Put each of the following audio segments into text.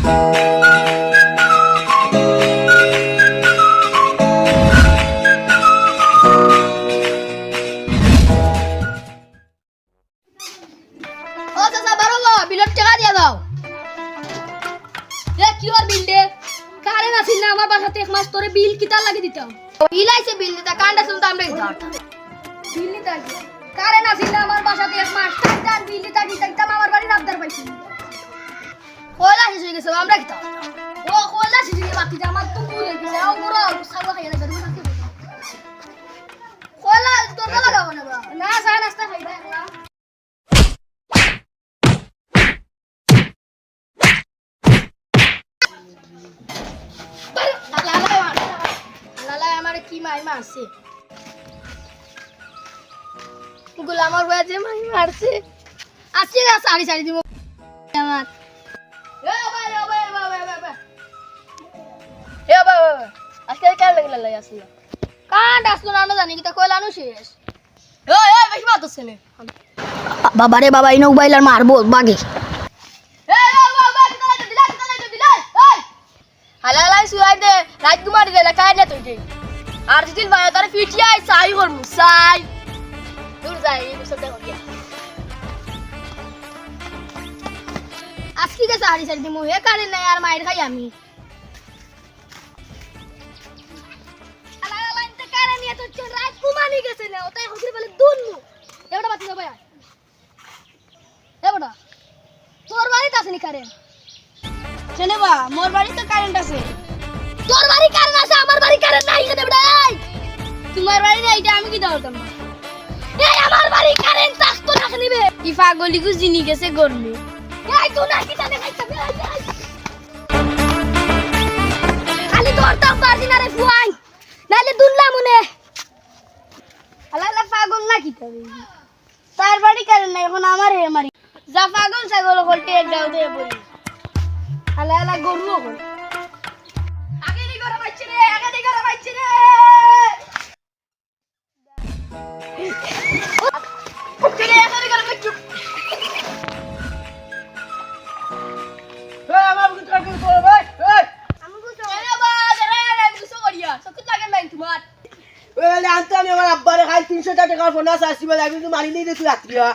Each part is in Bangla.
ও চাচা বারো বিলত টাকা দিয়া দাও। এ কি ওর বিল দে কারেন্ট আসিল না আমার বাসাতে এক মাস তোরে বিল কিতার লাগি দিতাম। বিল আইছে বিল দিতা কান্ডা শুনতে আমরা দিতাম। বিল নিতা কারেন্ট আসিল না আমার বাসাতে এক মাস টান বিল দিতা দিতাম আমার বাড়ি নাবদার পাইছি। কয়লা শেষ হয়ে গেছে আমরা কিতাম। ও কয়লা শেষ হয়ে বাকি আমার তো ভুল হয়ে গেছে। ও বড় সাগা খাইয়া লাগবে তুমি কয়লা তোর লাগাবো না না চা নাস্তা খাইবা একলা। কি মাই মারছে গোলামার বাজে মাই মারছে আসছে না সারি সারি দিব আমার আজকে কেন লাগলে আসলো কান্ড আসলো না জানি কি তা কইলানো শেষ বেশি বাত হচ্ছে না বাবা রে বাবা ইনো বাইলার মারবো বাগে হালালাই সুয়াই দে রাজকুমারী দে কাই না তুই আর দিল ভাই তারে পিটিয়াই সাই করমু সাই দূর যাই এই বছর দেখো কি আজকে কে সারি সারি দিমু হে কারে না আর মাইর খাই আমি হালালাই তে কারে নিয়ে তো রাজকুমারী গেছে না ওটাই হগির বলে দুনমু এবড়া বাতি যাবে এবড়া তোর বাড়িতে আছে নি কারেন্ট চলে বা মোর বাড়িতে কারেন্ট আছে তোর বাড়ি কারেন্ট আছে আমার বাড়ি কারেন্ট নাই কেন ভাই তোমার বাড়ি নাই এটা আমি কি দাওতাম এই আমার বাড়ি কারেন্ট থাকতো না নিবে কি পাগলি গু জিনি গেছে গরমে এই তুই না কি জানে খাইতে খালি ধরতাম পারছি না রে ফুয়াই নাইলে দুনলা মনে আলালা পাগল না কি তবে তার বাড়ি কারেন্ট নাই এখন আমার হে মারি যা পাগল ছাগল কলটে দাও দে বলি আলালা গরু হল আগে দি করে বাইছে রে আগে দি করে বাইছে রে চলে আগে দি করে বাইছে আমার বুঝ কর কি করব ভাই আমি বুঝ আরে বা রে বুঝ করিয়া সত্যি লাগে নাই তোমার ওলে আনতে আমি আমার আব্বারে খাই 300 টাকা ফোন আছে আসিবা আমি তো মারি নেই রে তুই রাত্রিয়া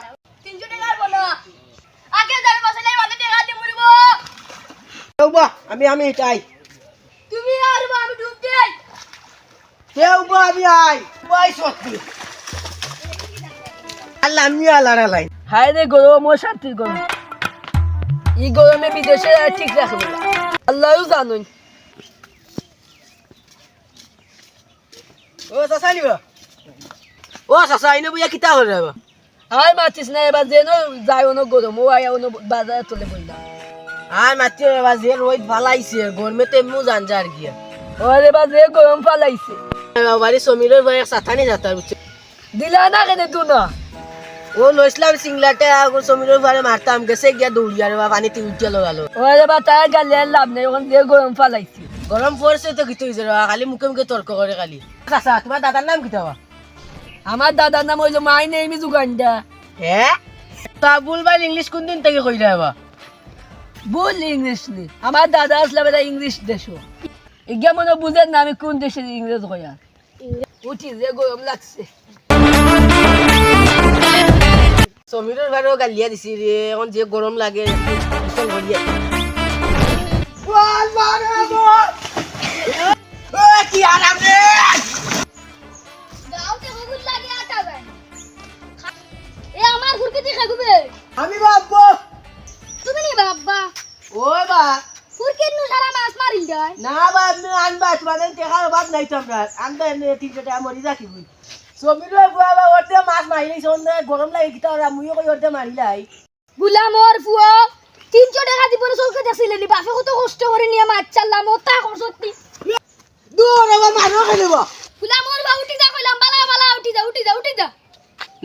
300 টাকার ফোন আগে যাবে বসলে আমাদের টাকা দিয়ে মরব ওবা আমি এটাই তুমি আর আমি ডুব দেই দেওবা আমি আই বাই সত্যি আল্লাহ আমি আলারা লাই হায় রে গরম ও শান্তির গরম এই গরমে বিদেশে ঠিক রাখবে আল্লাহও জানেন ও সাসানি ও সাসা ইনো বুয়া কিতা হল রে আই মাতিস না এবার যেন যাই ওনো গরম ও আয়া ওনো বাজারে চলে বইলা আর মাতি এবার যে রোদ ফালাইছে গরমে তো এমু জানজার গিয়া ওরে বাজে গরম ফালাইছে বাড়ি সমীরের ভাই সাথানি যাতা দিলা না কেনে তুই না ও লইছলাম সিংলাটে আগো সমীরের ভাই মারতাম গেছে গিয়া দৌড়িয়া রে পানিতে উঠে লাগালো ওরে বা তাই গালে লাভ নাই ওখান দিয়ে গরম ফালাইছে গরম পড়ছে তো কিছু হইছে খালি মুখে মুখে তর্ক করে খালি আচ্ছা তোমার দাদার নাম কি তাওয়া আমার দাদার নাম হইলো মাই নেম ইজ উগান্ডা হ্যাঁ তা বুলবাল ইংলিশ কোন দিন থেকে কইরা বা বল ইংলিশ নি আমার দাদা আসলে বেটা ইংলিশ দেশো ইগা মনে বুঝেন না আমি কোন দেশের ইংরেজ কইয়া উঠি যে গরম লাগছে সমীরের ভাইও গালিয়া দিছি রে এখন যে গরম লাগে ভীষণ গলিয়া বল মারে বল ও কি আরাম রে গাওতে হগুল লাগে আটাবে এ আমার ঘুরকে দেখা গবে আমি বাবা তুমি নি বাবা ওই বা ফুরকে নু সারা মাছ মারিল যায় না বাদ নে আনবা তোমাদের দেখার বাদ নাই তোমরা আনবা নে 300 টাকা মরি যাকি বুই সমীরের বাবা ওতে মাছ মারিলাই সন্ধ্যা গরম লাগে কিটা ওরা মুইও কই ওতে মারিলাই বুলা মোর ফুয়া 300 টাকা দি পরে চৌকে দেখছিলেন বাপে কত কষ্ট করে নিয়ে মাছ চাললাম ওটা করছতি দূর বাবা মারো খেলব বুলা মোর বা উঠি যা কইলাম বালা বালা উঠি যা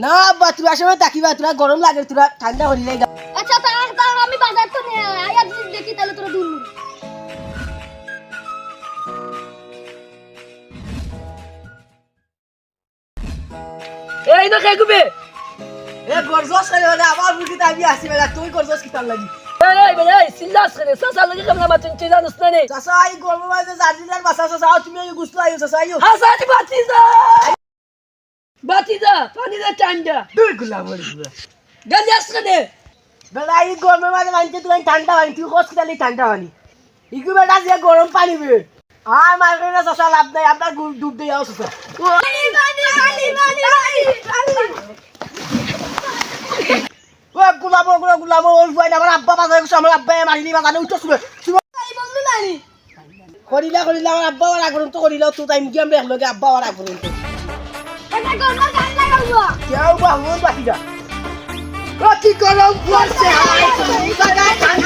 না বা তুই আসলে তাকিবা তোরা গরম লাগে তোরা ঠান্ডা হলি নাই আচ্ছা তা আমি বাজার তো নে আয়া দেখি তাহলে তোরা দূর এই না খাইবে এ গরজস খাইলে আমার বুঝি তাবি আসি বেলা তুই গরজস কিতার লাগি এই বেটা সিল্লাস করে চাচা লাগে কেমন আমার তুই জানিস না নে চাচা এই গরমের মাঝে জার্জিলার বাসা চাচা তুমি এই গুছলো আইও চাচা আইও হাসানি বাতিজা পানি দে ঠান্ডা দুই গুলা বলি গালি আসছে নে বেটা এই গরমের মাঝে মানতে তুই ঠান্ডা পানি তুই হসপিটালে ঠান্ডা পানি ইগু বেটা যে গরম পানি বে আর মারবে না চাচা লাভ নাই আপনার ডুব দিয়ে যাও চাচা ও গুলাবো ওর ভাই আমার আব্বা বাজারে গেছে আমার আব্বা মারিনি বাজারে উঠছ করিলা আমার আব্বা আর আগুন তো করিলা তো টাইম গেম দেখলো গে আব্বা আর আগুন তো কেউ বা হুন বাকি যা ও কি গরম পড়ছে হাই